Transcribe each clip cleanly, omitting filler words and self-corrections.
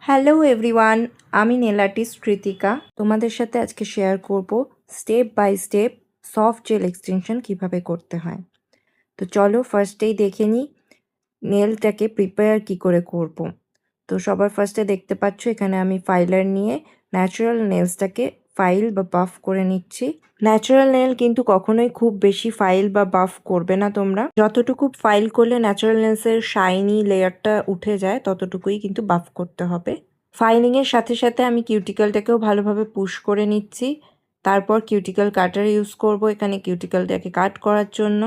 Hello everyone, আমি nail artist Kritika. তোমাদের সাথে আজকে শেয়ার করব step by step soft gel extension কিভাবে করতে হয়। তো চলো ফার্স্টেই দেখে নিই নেলটাকে প্রিপেয়ার কি করে করব। তো সবার ফার্স্টে দেখতে পাচ্ছ এখানে আমি ফাইলার নিয়ে ন্যাচারাল নেলসটাকে ফাইল বা বাফ করে নিচ্ছি। ন্যাচারাল নেল কিন্তু কখনোই খুব বেশি ফাইল বা বাফ করবে না তোমরা। যতটুকু ফাইল করলে ন্যাচারাল নেলসের শাইনি লেয়ারটা উঠে যায় ততটুকুই কিন্তু বাফ করতে হবে। ফাইলিংয়ের সাথে সাথে আমি কিউটিক্যালটাকেও ভালোভাবে পুশ করে নিচ্ছি। তারপর কিউটিক্যাল কাটার ইউজ করব এখানে কিউটিক্যালটাকে কাট করার জন্য।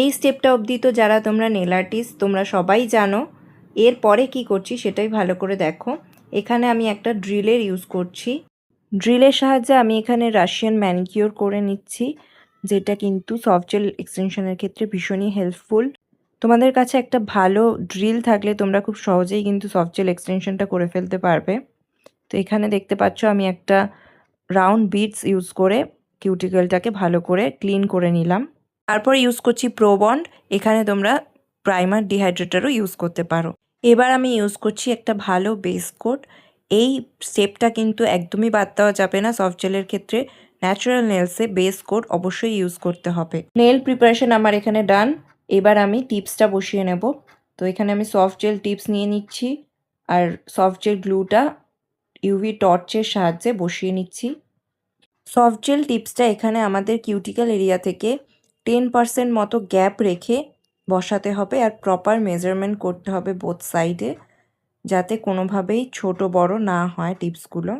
এই স্টেপটা অবধি তো যারা তোমরা নেল আর্টিস্ট তোমরা সবাই জানো। এরপরে কি করছি সেটাই ভালো করে দেখো। এখানে আমি একটা ড্রিলের ইউজ করছি। ড্রিলের সাহায্যে আমি এখানে রাশিয়ান ম্যানিকিওর করে নিচ্ছি, যেটা কিন্তু সফট জেল এক্সটেনশনের ক্ষেত্রে ভীষণই হেল্পফুল। তোমাদের কাছে একটা ভালো ড্রিল থাকলে তোমরা খুব সহজেই কিন্তু সফট জেল এক্সটেনশনটা করে ফেলতে পারবে। তো এখানে দেখতে পাচ্ছ আমি একটা রাউন্ড বিটস ইউজ করে কিউটিক্যালটাকে ভালো করে ক্লিন করে নিলাম। তারপর ইউজ করছি প্রো বন্ড। এখানে তোমরা প্রাইমার ডিহাইড্রেটারও ইউজ করতে পারো। এবার আমি ইউজ করছি একটা ভালো বেস কোট। এই স্টেপটা কিন্তু একদমই বাদ দেওয়া যাবে না সফট জেলের ক্ষেত্রে। ন্যাচারাল নেলসে বেস কোট অবশ্যই ইউজ করতে হবে। নেল প্রিপারেশন আমার এখানে ডান। এবার আমি টিপসটা বসিয়ে নেব। তো এখানে আমি সফট জেল টিপস নিয়ে নিচ্ছি আর সফট জেল গ্লুটা ইউভি টর্চের সাহায্যে বসিয়ে নিচ্ছি। সফট জেল টিপসটা এখানে আমাদের কিউটিক্যাল এরিয়া থেকে 10% মতো গ্যাপ রেখে বসাতে হবে আর প্রপার মেজারমেন্ট করতে হবে বোথ সাইডে, যাতে কোনোভাবেই ছোট বড় না হয় টিপসগুলো।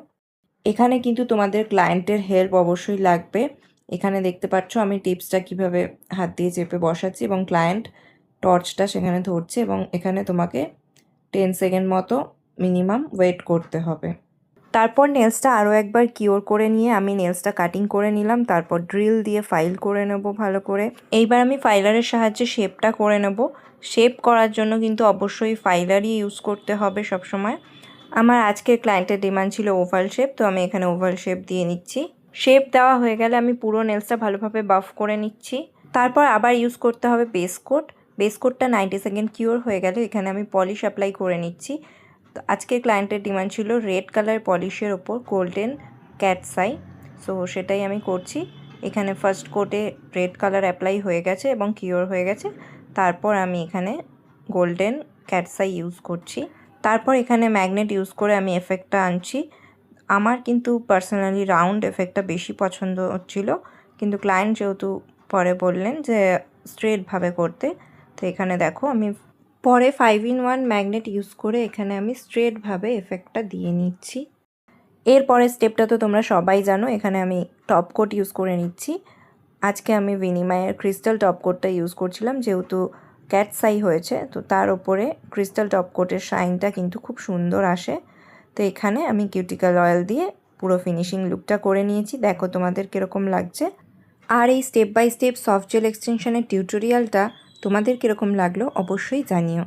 এখানে কিন্তু তোমাদের ক্লায়েন্টের হেল্প অবশ্যই লাগবে। এখানে দেখতে পাচ্ছ আমি টিপসটা কিভাবে হাত দিয়ে চেপে বসাচ্ছি এবং ক্লায়েন্ট টর্চটা সেখানে ধরছে এবং এখানে তোমাকে 10 সেকেন্ড মতো মিনিমাম ওয়েট করতে হবে। তারপর নেলসটা আরও একবার কিওর করে নিয়ে আমি নেলসটা কাটিং করে নিলাম। তারপর ড্রিল দিয়ে ফাইল করে নেব ভালো করে। এইবার আমি ফাইলারের সাহায্যে শেপটা করে নেব। শেপ করার জন্য কিন্তু অবশ্যই ফাইলারই ইউজ করতে হবে সবসময়। আমার আজকের ক্লায়েন্টের ডিমান্ড ছিল ওভাল শেপ, তো আমি এখানে ওভাল শেপ দিয়ে নিচ্ছি। শেপ দেওয়া হয়ে গেলে আমি পুরো নেলসটা ভালোভাবে বাফ করে নিচ্ছি। তারপর আবার ইউজ করতে হবে বেস কোট। বেস কোটটা 90 সেকেন্ড কিওর হয়ে গেলে এখানে আমি পলিশ অ্যাপ্লাই করে নিচ্ছি। তো আজকে ক্লায়েন্টের ডিমান্ড ছিল রেড কালার পলিশের ওপর গোল্ডেন ক্যাটস আই, সো সেটাই আমি করছি। এখানে ফার্স্ট কোটে রেড কালার অ্যাপ্লাই হয়ে গেছে এবং কিওর হয়ে গেছে। তারপর আমি এখানে গোল্ডেন ক্যাটস আই ইউজ করছি। তারপর এখানে ম্যাগনেট ইউজ করে আমি এফেক্টটা আনছি। আমার কিন্তু পার্সোনালি রাউন্ড এফেক্টটা বেশি পছন্দ হচ্ছিল, কিন্তু ক্লায়েন্ট যেহেতু পরে বললেন যে স্ট্রেটভাবে করতে, তো এখানে দেখো আমি পরে 5-in-1 ম্যাগনেট ইউজ করে এখানে আমি স্ট্রেটভাবে এফেক্টটা দিয়ে নিচ্ছি। এরপরের স্টেপটা তো তোমরা সবাই জানো। এখানে আমি টপ কোট ইউজ করে নিচ্ছি। আজকে আমি ভিনিমায়ের ক্রিস্টাল টপ কোটটা ইউজ করছিলাম, যেহেতু ক্যাটস আই হয়েছে তো তার ওপরে ক্রিস্টাল টপ কোটের শাইনটা কিন্তু খুব সুন্দর আসে। তো এখানে আমি কিউটিক্যাল অয়েল দিয়ে পুরো ফিনিশিং লুকটা করে নিয়েছি। দেখো তোমাদের কীরকম লাগছে। আর এই step by step soft gel এক্সটেনশনের টিউটোরিয়ালটা তোমাদের কীরকম লাগলো অবশ্যই জানিও।